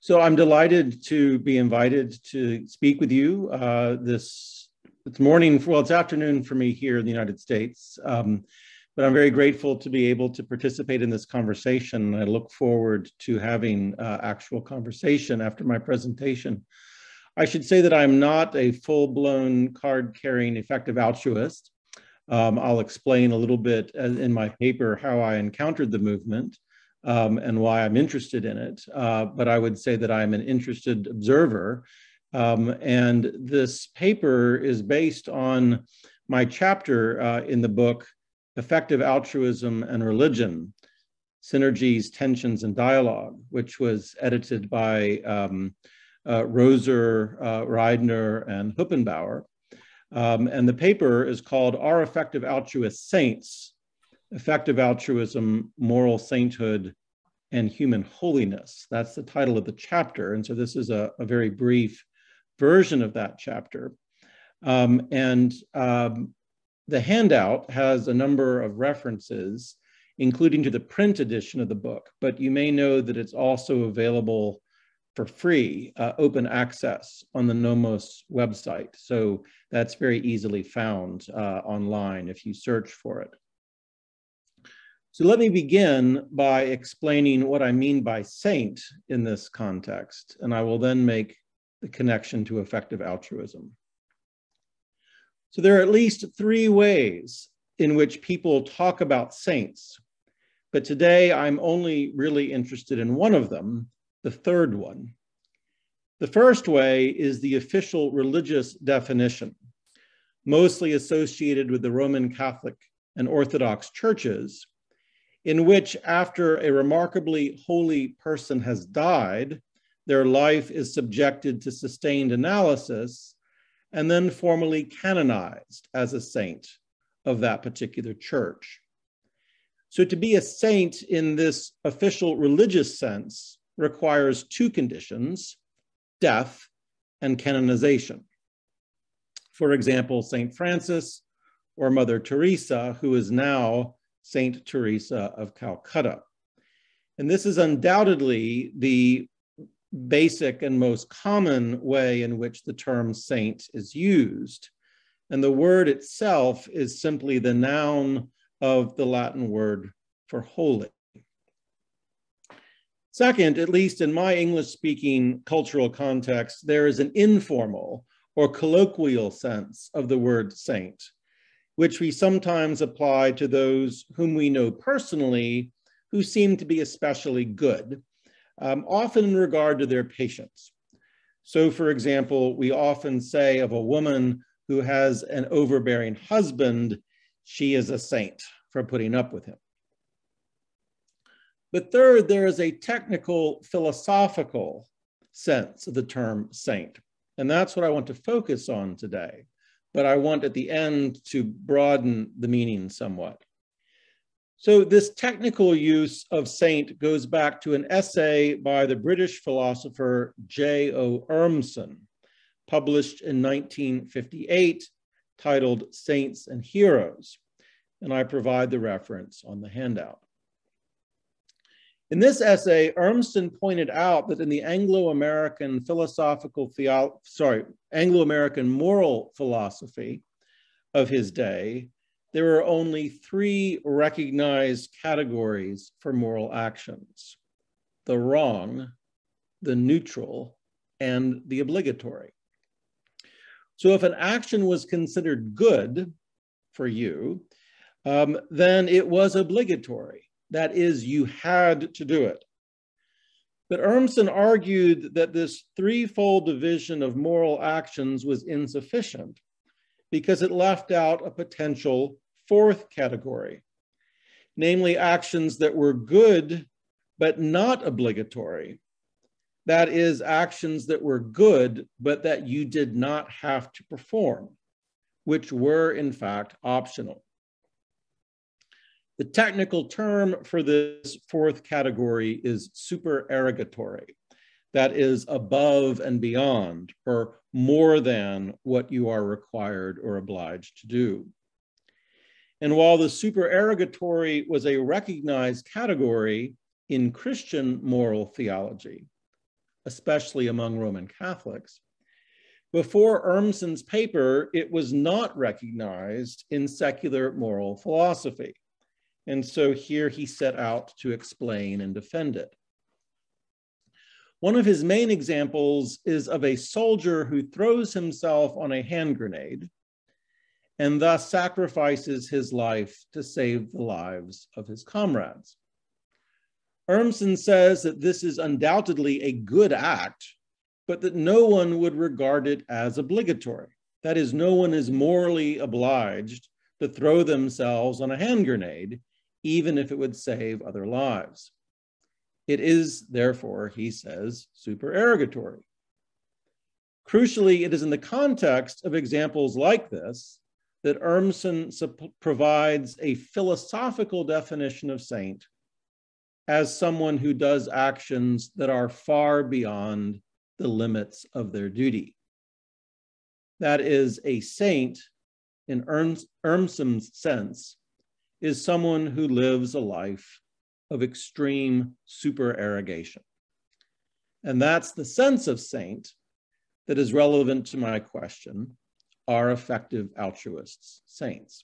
So I'm delighted to be invited to speak with you this morning. Well, it's afternoon for me here in the United States, but I'm very grateful to be able to participate in this conversation. I look forward to having actual conversation after my presentation. I should say that I'm not a full-blown card-carrying effective altruist. I'll explain a little bit in my paper how I encountered the movement. And why I'm interested in it. But I would say that I'm an interested observer. And this paper is based on my chapter in the book, Effective Altruism and Religion, Synergies, Tensions, and Dialogue, which was edited by Roser, Reidner, and Huppenbauer. And the paper is called Are Effective Altruist Saints? Effective Altruism, Moral Sainthood, and Human Holiness. That's the title of the chapter. And so this is a very brief version of that chapter. The handout has a number of references, including to the print edition of the book, but you may know that it's also available for free, open access on the Nomos website. So that's very easily found online if you search for it. So let me begin by explaining what I mean by saint in this context, and I will then make the connection to effective altruism. So there are at least three ways in which people talk about saints, but today I'm only really interested in one of them, the third one. The first way is the official religious definition, mostly associated with the Roman Catholic and Orthodox churches, in which after a remarkably holy person has died, their life is subjected to sustained analysis and then formally canonized as a saint of that particular church. So to be a saint in this official religious sense requires two conditions, death and canonization. For example, Saint Francis or Mother Teresa, who is now Saint Teresa of Calcutta. And this is undoubtedly the basic and most common way in which the term saint is used. And the word itself is simply the noun of the Latin word for holy. Second, at least in my English-speaking cultural context, there is an informal or colloquial sense of the word saint, which we sometimes apply to those whom we know personally who seem to be especially good, often in regard to their patients. So for example, we often say of a woman who has an overbearing husband, she is a saint for putting up with him. But third, there is a technical philosophical sense of the term saint, and that's what I want to focus on today. But I want at the end to broaden the meaning somewhat. So this technical use of saint goes back to an essay by the British philosopher J.O. Urmson, published in 1958, titled Saints and Heroes, and I provide the reference on the handout. In this essay, Urmson pointed out that in the Anglo-American Anglo-American moral philosophy of his day, there were only three recognized categories for moral actions: the wrong, the neutral, and the obligatory. So if an action was considered good for you, then it was obligatory. That is, you had to do it. But Urmson argued that this threefold division of moral actions was insufficient because it left out a potential fourth category, namely actions that were good but not obligatory. That is, actions that were good but that you did not have to perform, which were in fact optional. The technical term for this fourth category is supererogatory. That is above and beyond, or more than what you are required or obliged to do. And while the supererogatory was a recognized category in Christian moral theology, especially among Roman Catholics. Before Urmson's paper, it was not recognized in secular moral philosophy. And so here he set out to explain and defend it. One of his main examples is of a soldier who throws himself on a hand grenade and thus sacrifices his life to save the lives of his comrades. Urmson says that this is undoubtedly a good act, but that no one would regard it as obligatory. That is, no one is morally obliged to throw themselves on a hand grenade, even if it would save other lives. It is, therefore, he says, supererogatory. Crucially, it is in the context of examples like this that Urmson provides a philosophical definition of saint as someone who does actions that are far beyond the limits of their duty. That is, a saint, in Urmson's sense, is someone who lives a life of extreme supererogation. And that's the sense of saint that is relevant to my question: are effective altruists saints?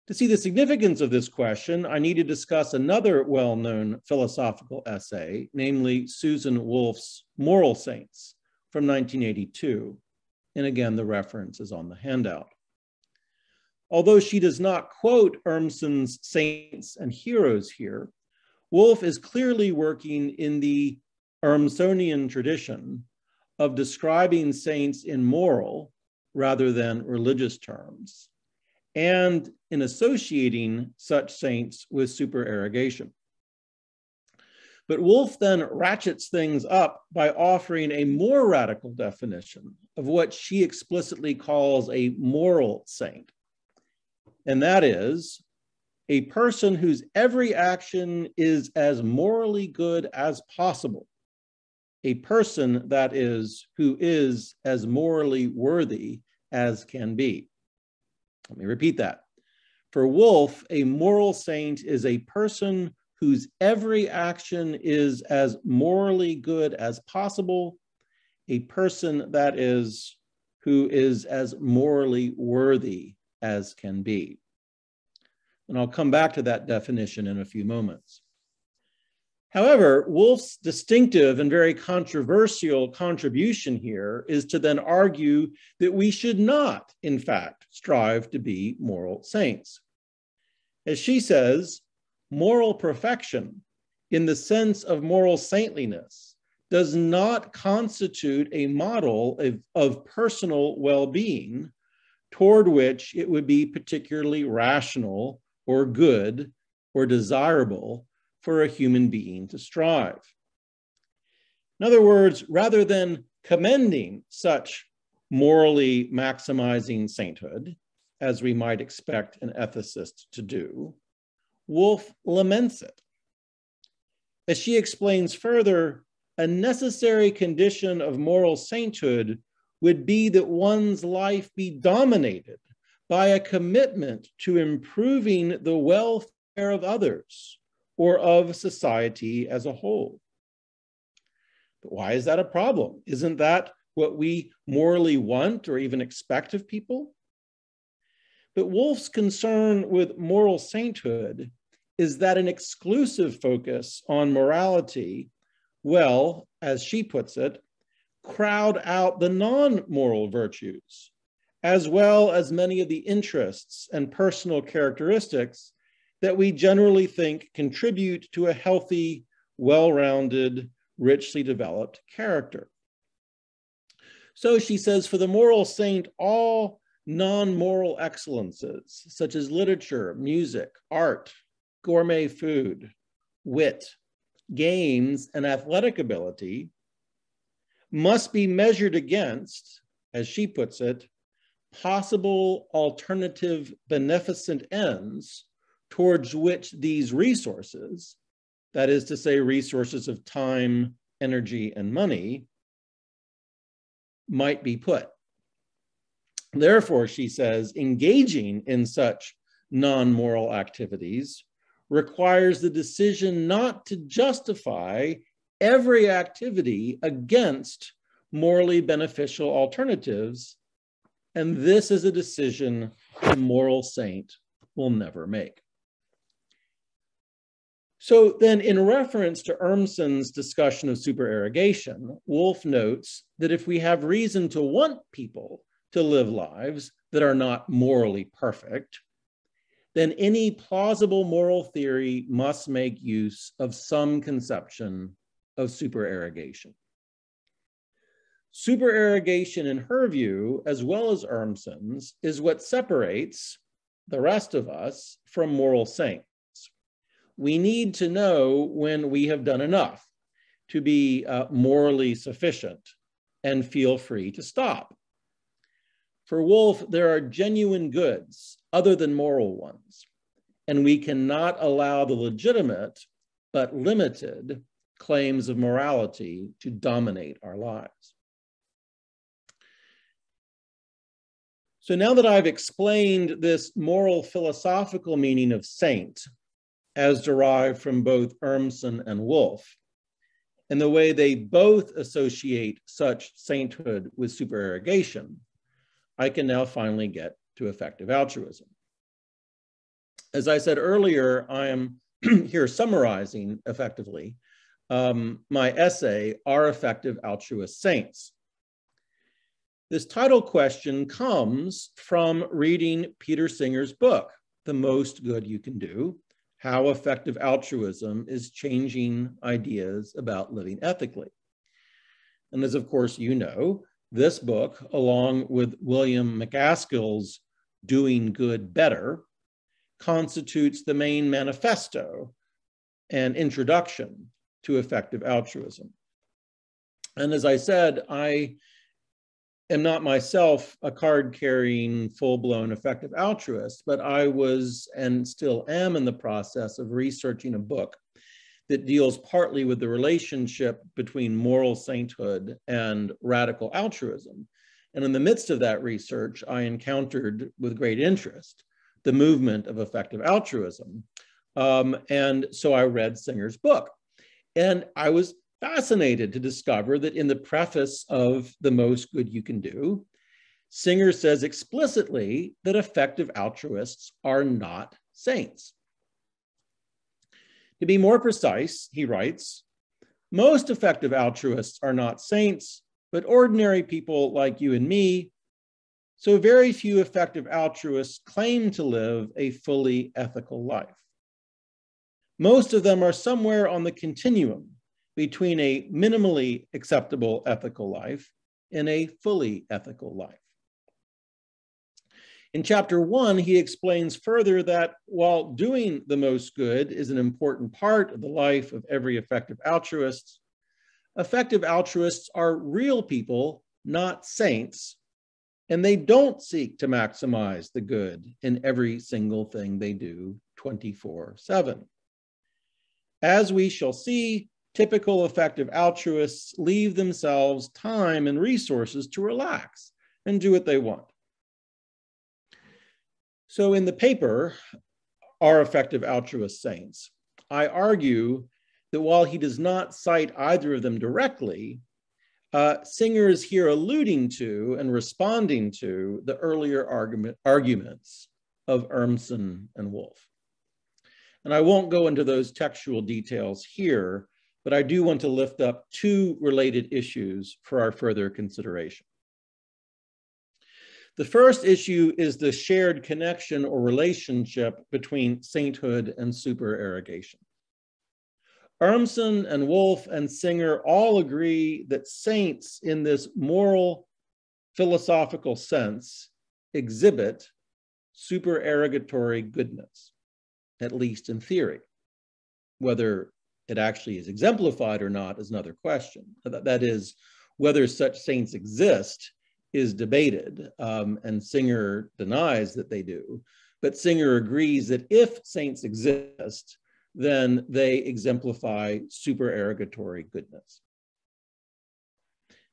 To see the significance of this question, I need to discuss another well-known philosophical essay, namely Susan Wolf's Moral Saints from 1982. And again, the reference is on the handout. Although she does not quote Urmson's saints and heroes here, Wolf is clearly working in the Urmsonian tradition of describing saints in moral rather than religious terms, and in associating such saints with supererogation. But Wolf then ratchets things up by offering a more radical definition of what she explicitly calls a moral saint. And that is a person whose every action is as morally good as possible. A person, that is, who is as morally worthy as can be. Let me repeat that. For Wolf, a moral saint is a person whose every action is as morally good as possible, a person, that is, who is as morally worthy as can be. And I'll come back to that definition in a few moments. However, Wolf's distinctive and very controversial contribution here is to then argue that we should not, in fact, strive to be moral saints. As she says, moral perfection, in the sense of moral saintliness, does not constitute a model of personal well-being toward which it would be particularly rational or good or desirable for a human being to strive. In other words, rather than commending such morally maximizing sainthood, as we might expect an ethicist to do, Wolf laments it. As she explains further, a necessary condition of moral sainthood would be that one's life be dominated by a commitment to improving the welfare of others or of society as a whole. But why is that a problem? Isn't that what we morally want or even expect of people? But Wolf's concern with moral sainthood is that an exclusive focus on morality will, as she puts it, crowd out the non-moral virtues, as well as many of the interests and personal characteristics that we generally think contribute to a healthy, well-rounded, richly developed character. So she says, for the moral saint, all non-moral excellences, such as literature, music, art, gourmet food, wit, games, and athletic ability, must be measured against, as she puts it, possible alternative beneficent ends towards which these resources, that is to say, resources of time, energy, and money, might be put. Therefore, she says, engaging in such non-moral activities requires the decision not to justify every activity against morally beneficial alternatives, and this is a decision a moral saint will never make. So then, in reference to Urmson's discussion of supererogation, Wolff notes that if we have reason to want people to live lives that are not morally perfect, then any plausible moral theory must make use of some conception of supererogation. Supererogation, in her view, as well as Urmson's, is what separates the rest of us from moral saints. We need to know when we have done enough to be morally sufficient and feel free to stop. For Wolff, there are genuine goods other than moral ones, and we cannot allow the legitimate but limited claims of morality to dominate our lives. So now that I've explained this moral philosophical meaning of saint, as derived from both Urmson and Wolff, and the way they both associate such sainthood with supererogation, I can now finally get to effective altruism. As I said earlier, I am here summarizing effectively my essay, Are Effective Altruist Saints? This title question comes from reading Peter Singer's book, The Most Good You Can Do, How Effective Altruism is Changing Ideas About Living Ethically. And as of course you know, this book, along with William McAskill's Doing Good Better, constitutes the main manifesto and introduction to effective altruism. And as I said, I am not myself a card-carrying, full-blown effective altruist, but I was and still am in the process of researching a book that deals partly with the relationship between moral sainthood and radical altruism. And in the midst of that research, I encountered with great interest the movement of effective altruism. And so I read Singer's book. And I was fascinated to discover that in the preface of The Most Good You Can Do, Singer says explicitly that effective altruists are not saints. To be more precise, he writes, most effective altruists are not saints, but ordinary people like you and me. So very few effective altruists claim to live a fully ethical life. Most of them are somewhere on the continuum between a minimally acceptable ethical life and a fully ethical life. In chapter 1, he explains further that while doing the most good is an important part of the life of every effective altruist are real people, not saints, and they don't seek to maximize the good in every single thing they do 24/7. As we shall see, typical effective altruists leave themselves time and resources to relax and do what they want. So in the paper, Are Effective Altruist Saints?, I argue that while he does not cite either of them directly, Singer is here alluding to and responding to the earlier arguments of Urmson and Wolff. And I won't go into those textual details here, but I do want to lift up two related issues for our further consideration. The first issue is the shared connection or relationship between sainthood and supererogation. Urmson and Wolff and Singer all agree that saints in this moral philosophical sense exhibit supererogatory goodness, at least in theory. Whether it actually is exemplified or not is another question. That is, whether such saints exist is debated, and Singer denies that they do. But Singer agrees that if saints exist, then they exemplify supererogatory goodness.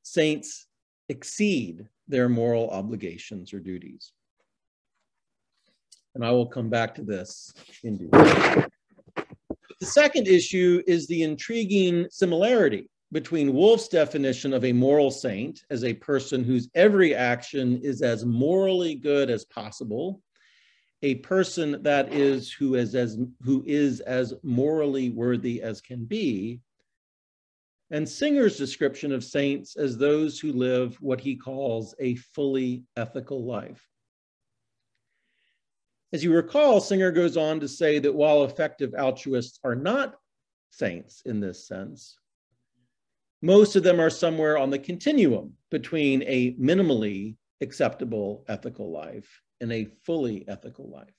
Saints exceed their moral obligations or duties. And I will come back to this in due course. The second issue is the intriguing similarity between Wolff's definition of a moral saint as a person whose every action is as morally good as possible, a person that is who is as morally worthy as can be, and Singer's description of saints as those who live what he calls a fully ethical life. As you recall, Singer goes on to say that while effective altruists are not saints in this sense, most of them are somewhere on the continuum between a minimally acceptable ethical life and a fully ethical life.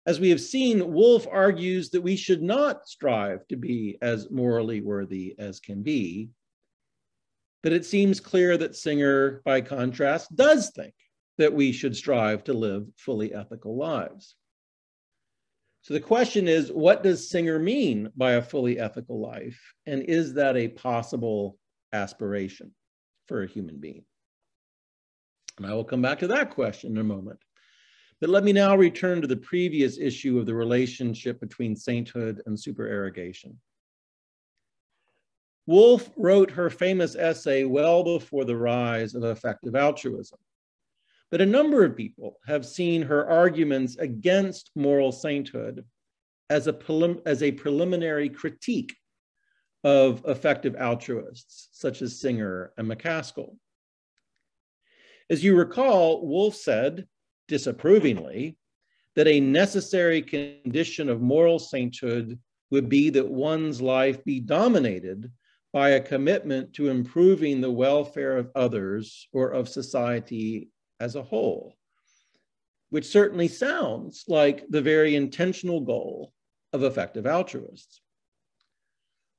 As we have seen, Wolff argues that we should not strive to be as morally worthy as can be, but it seems clear that Singer, by contrast, does think that we should strive to live fully ethical lives. So the question is, what does Singer mean by a fully ethical life? And is that a possible aspiration for a human being? And I will come back to that question in a moment. But let me now return to the previous issue of the relationship between sainthood and supererogation. Wolff wrote her famous essay well before the rise of effective altruism. But a number of people have seen her arguments against moral sainthood as a preliminary critique of effective altruists, such as Singer and MacAskill. As you recall, Wolff said, disapprovingly, that a necessary condition of moral sainthood would be that one's life be dominated by a commitment to improving the welfare of others or of society as a whole, which certainly sounds like the very intentional goal of effective altruists.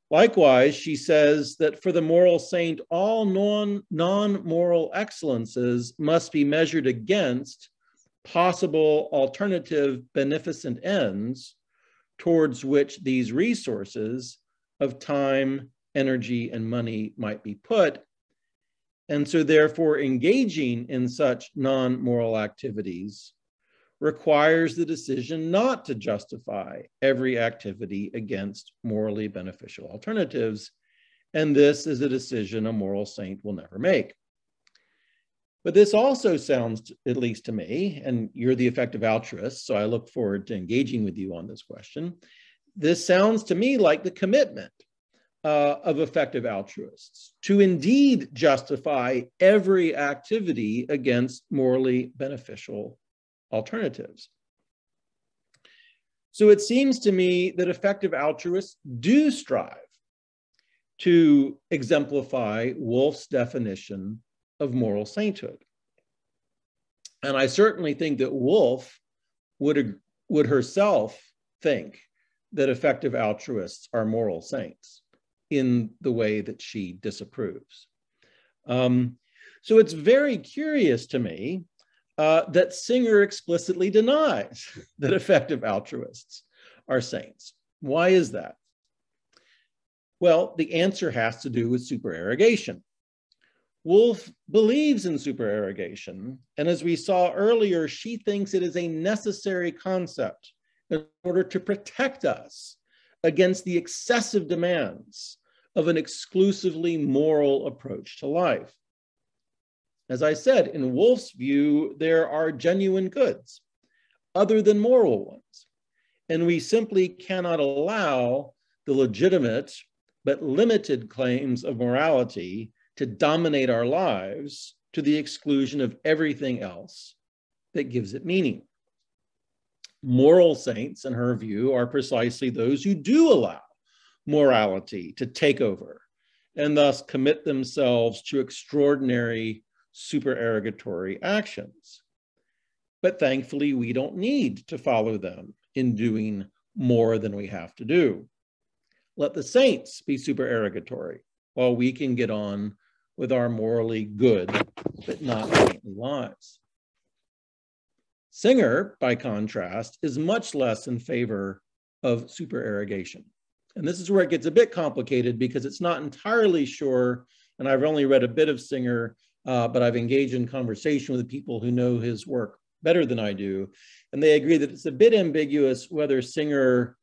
Likewise, she says that for the moral saint, all non-moral excellences must be measured against possible alternative beneficent ends towards which these resources of time, energy, and money might be put. And so therefore engaging in such non-moral activities requires the decision not to justify every activity against morally beneficial alternatives. And this is a decision a moral saint will never make. But this also sounds, at least to me, and you're the effective altruist, so I look forward to engaging with you on this question. This sounds to me like the commitment of effective altruists to indeed justify every activity against morally beneficial alternatives. So it seems to me that effective altruists do strive to exemplify Wolff's definition of moral sainthood. And I certainly think that Wolff would herself think that effective altruists are moral saints in the way that she disapproves. So it's very curious to me that Singer explicitly denies that effective altruists are saints. Why is that? Well, the answer has to do with supererogation. Wolff believes in supererogation, and as we saw earlier, she thinks it is a necessary concept in order to protect us against the excessive demands of an exclusively moral approach to life. As I said, in Wolff's view, there are genuine goods other than moral ones, and we simply cannot allow the legitimate but limited claims of morality to dominate our lives to the exclusion of everything else that gives it meaning. Moral saints, in her view, are precisely those who do allow morality to take over and thus commit themselves to extraordinary supererogatory actions. But thankfully, we don't need to follow them in doing more than we have to do. Let the saints be supererogatory while we can get on with our morally good but not saintly lives. Singer, by contrast, is much less in favor of supererogation. And this is where it gets a bit complicated because it's not entirely sure, and I've only read a bit of Singer, but I've engaged in conversation with people who know his work better than I do, and they agree that it's a bit ambiguous whether Singer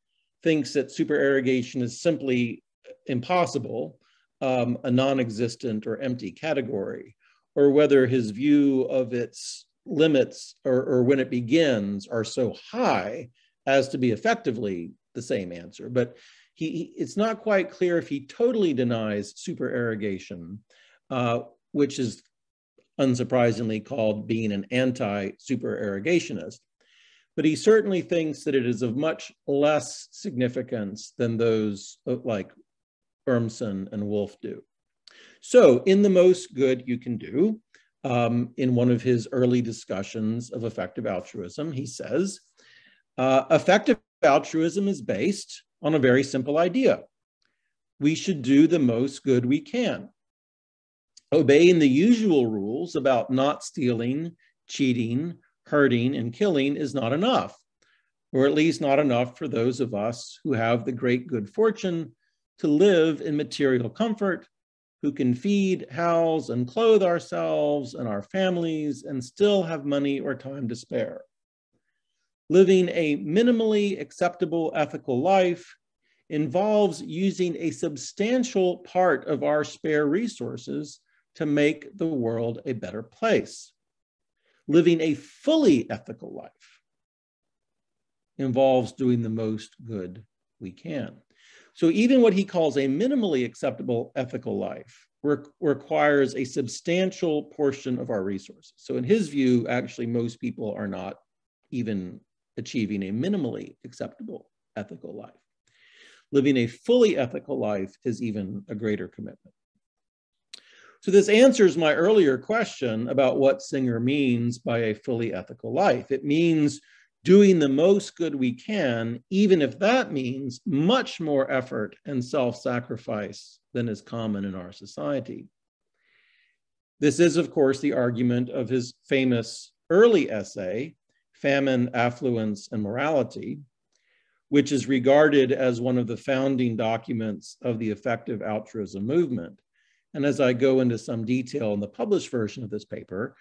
thinks that supererogation is simply impossible, a non-existent or empty category, or whether his view of its limits or when it begins are so high as to be effectively the same answer. But it's not quite clear if he totally denies supererogation, which is unsurprisingly called being an anti-supererogationist. But he certainly thinks that it is of much less significance than those like Urmson and Wolf do. So in The Most Good You Can Do, in one of his early discussions of effective altruism, he says, effective altruism is based on a very simple idea. We should do the most good we can. Obeying the usual rules about not stealing, cheating, hurting, and killing is not enough, or at least not enough for those of us who have the great good fortune to live in material comfort, who can feed, house, and clothe ourselves and our families and still have money or time to spare. Living a minimally acceptable ethical life involves using a substantial part of our spare resources to make the world a better place. Living a fully ethical life involves doing the most good we can. So even what he calls a minimally acceptable ethical life requires a substantial portion of our resources. So in his view, actually, most people are not even achieving a minimally acceptable ethical life. Living a fully ethical life is even a greater commitment. So this answers my earlier question about what Singer means by a fully ethical life. It means doing the most good we can, even if that means much more effort and self-sacrifice than is common in our society. This is, of course, the argument of his famous early essay, Famine, Affluence, and Morality, which is regarded as one of the founding documents of the effective altruism movement. And as I go into some detail in the published version of this paper,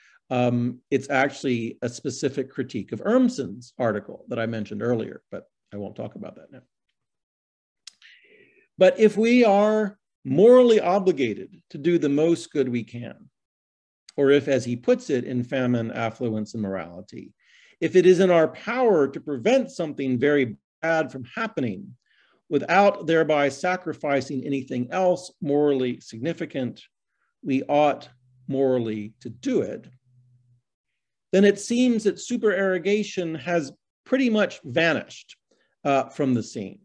it's actually a specific critique of Urmson's article that I mentioned earlier, but I won't talk about that now. But if we are morally obligated to do the most good we can, or if, as he puts it in Famine, Affluence, and Morality, if it is in our power to prevent something very bad from happening without thereby sacrificing anything else morally significant, we ought morally to do it, then it seems that supererogation has pretty much vanished from the scene.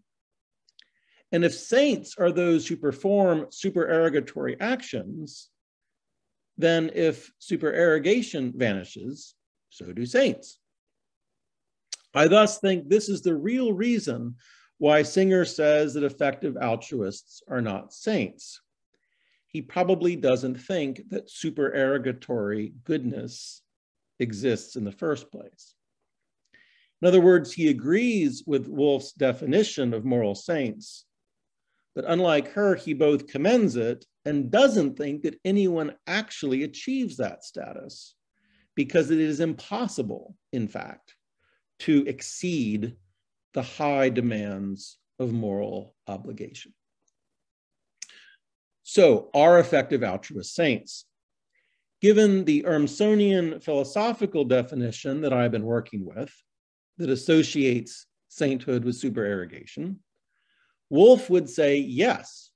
And if saints are those who perform supererogatory actions, then if supererogation vanishes, so do saints. I thus think this is the real reason why Singer says that effective altruists are not saints. He probably doesn't think that supererogatory goodness exists in the first place. In other words, he agrees with Wolf's definition of moral saints, but unlike her, he both commends it and doesn't think that anyone actually achieves that status, because it is impossible, in fact, to exceed the high demands of moral obligation. So, are effective altruist saints? Given the Urmsonian philosophical definition that I've been working with, that associates sainthood with supererogation, Wolf would say yes,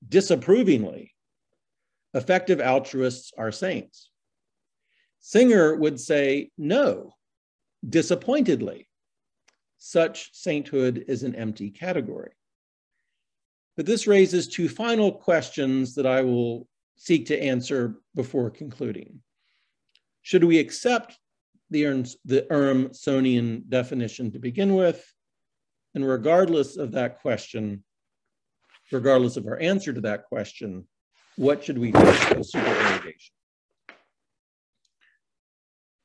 disapprovingly. Effective altruists are saints. Singer would say no, disappointedly. Such sainthood is an empty category. But this raises two final questions that I will seek to answer before concluding. Should we accept the Urmsonian definition to begin with? And regardless of that question, regardless of our answer to that question, what should we think of supererogation?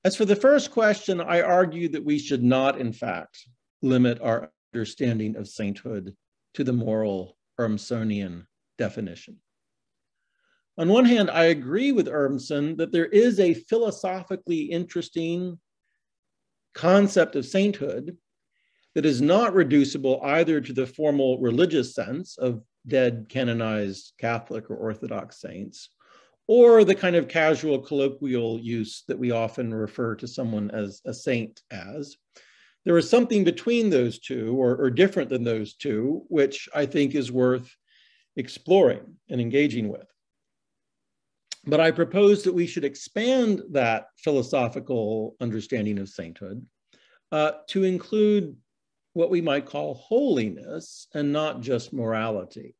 As for the first question, I argue that we should not, in fact, limit our understanding of sainthood to the moral Urmsonian definition. On one hand, I agree with Urmson that there is a philosophically interesting concept of sainthood that is not reducible either to the formal religious sense of dead canonized Catholic or Orthodox saints, or the kind of casual colloquial use that we often refer to someone as a saint as. There is something between those two, or different than those two, which I think is worth exploring and engaging with. But I propose that we should expand that philosophical understanding of sainthood to include what we might call holiness and not just morality.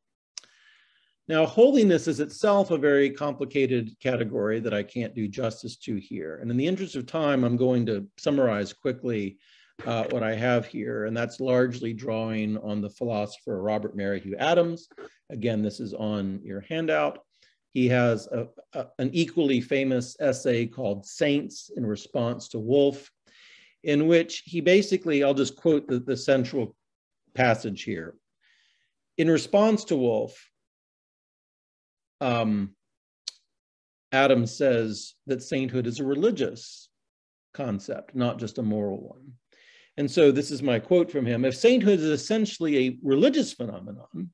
Now, holiness is itself a very complicated category that I can't do justice to here. And in the interest of time, I'm going to summarize quickly what I have here, and that's largely drawing on the philosopher Robert Merrihew Adams. Again, this is on your handout. He has an equally famous essay called Saints in Response to Wolfe, in which he basically, I'll just quote the central passage here. In response to Wolfe, Adams says that sainthood is a religious concept, not just a moral one. And so this is my quote from him. If sainthood is essentially a religious phenomenon,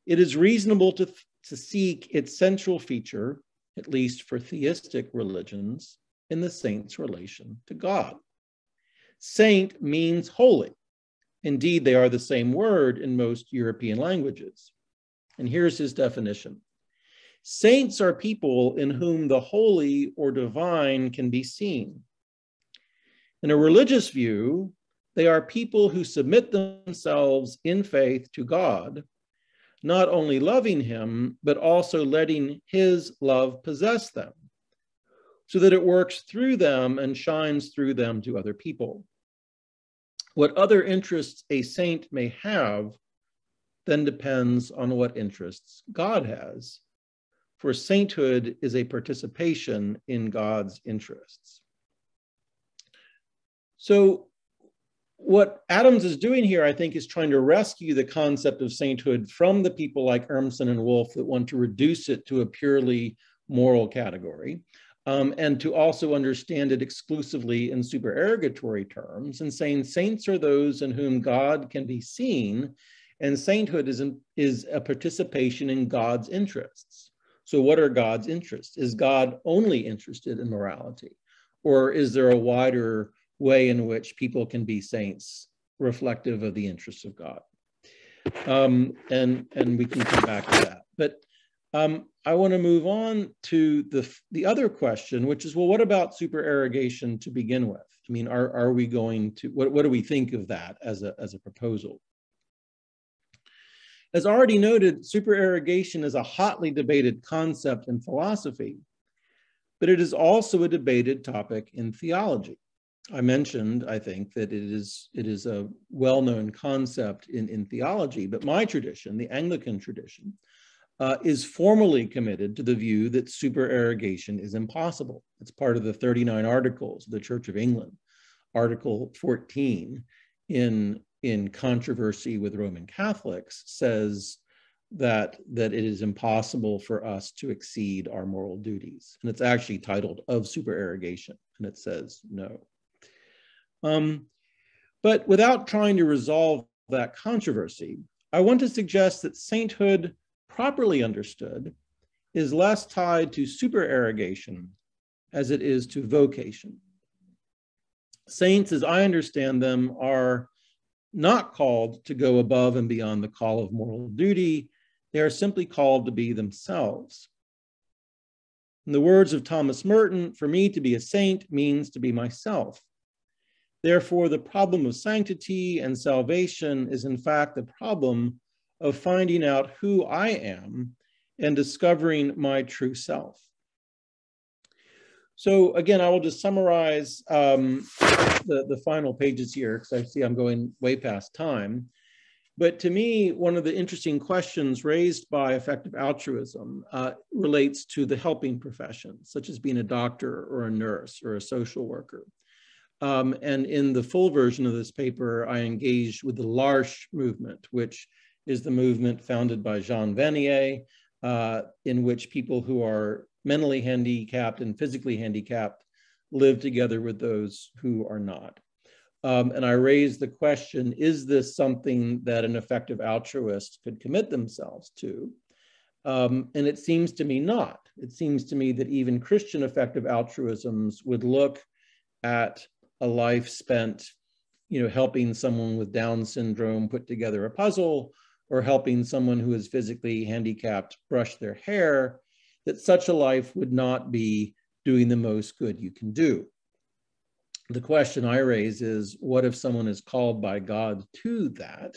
it is reasonable to seek its central feature, at least for theistic religions, in the saint's relation to God. Saint means holy. Indeed, they are the same word in most European languages. And here's his definition. Saints are people in whom the holy or divine can be seen. In a religious view, they are people who submit themselves in faith to God, not only loving him, but also letting his love possess them, so that it works through them and shines through them to other people. What other interests a saint may have then depends on what interests God has, for sainthood is a participation in God's interests. So what Adams is doing here, I think, is trying to rescue the concept of sainthood from the people like Urmson and Wolfe that want to reduce it to a purely moral category, and to also understand it exclusively in supererogatory terms, and saying saints are those in whom God can be seen, and sainthood is a participation in God's interests. So what are God's interests? Is God only interested in morality? Or is there a wider way in which people can be saints reflective of the interests of God? And we can come back to that. But I want to move on to the other question, which is, well, what about supererogation to begin with? I mean, are we going to, what do we think of that as a proposal? As already noted, supererogation is a hotly debated concept in philosophy, but it is also a debated topic in theology. I mentioned, I think, that it is a well-known concept in theology, but my tradition, the Anglican tradition, is formally committed to the view that supererogation is impossible. It's part of the 39 Articles of the Church of England. Article 14 in controversy with Roman Catholics says that it is impossible for us to exceed our moral duties. And it's actually titled Of Supererogation, and it says no. But without trying to resolve that controversy, I want to suggest that sainthood, properly understood, is less tied to supererogation as it is to vocation. Saints, as I understand them, are not called to go above and beyond the call of moral duty. They are simply called to be themselves. In the words of Thomas Merton, for me to be a saint means to be myself. Therefore, the problem of sanctity and salvation is in fact the problem of finding out who I am and discovering my true self. So again, I will just summarize the final pages here, because I see I'm going way past time. But to me, one of the interesting questions raised by effective altruism relates to the helping professions, such as being a doctor or a nurse or a social worker. And in the full version of this paper, I engaged with the L'Arche movement, which is the movement founded by Jean Vanier, in which people who are mentally handicapped and physically handicapped live together with those who are not. And I raised the question, is this something that an effective altruist could commit themselves to? And it seems to me not. It seems to me that even Christian effective altruisms would look at a life spent, helping someone with Down syndrome put together a puzzle, or helping someone who is physically handicapped brush their hair, that such a life would not be doing the most good you can do. The question I raise is, what if someone is called by God to that?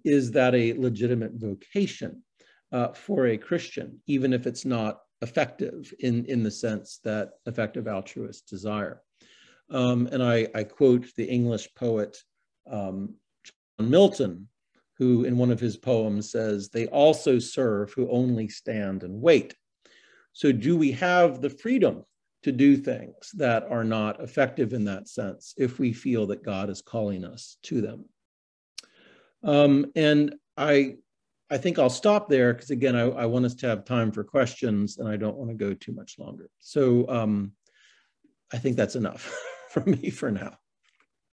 Is that a legitimate vocation for a Christian, even if it's not effective in the sense that effective altruists desire? And I quote the English poet John Milton, who in one of his poems says, "They also serve who only stand and wait." So do we have the freedom to do things that are not effective in that sense if we feel that God is calling us to them? And I think I'll stop there because, again, I want us to have time for questions and I don't want to go too much longer. So I think that's enough for me for now.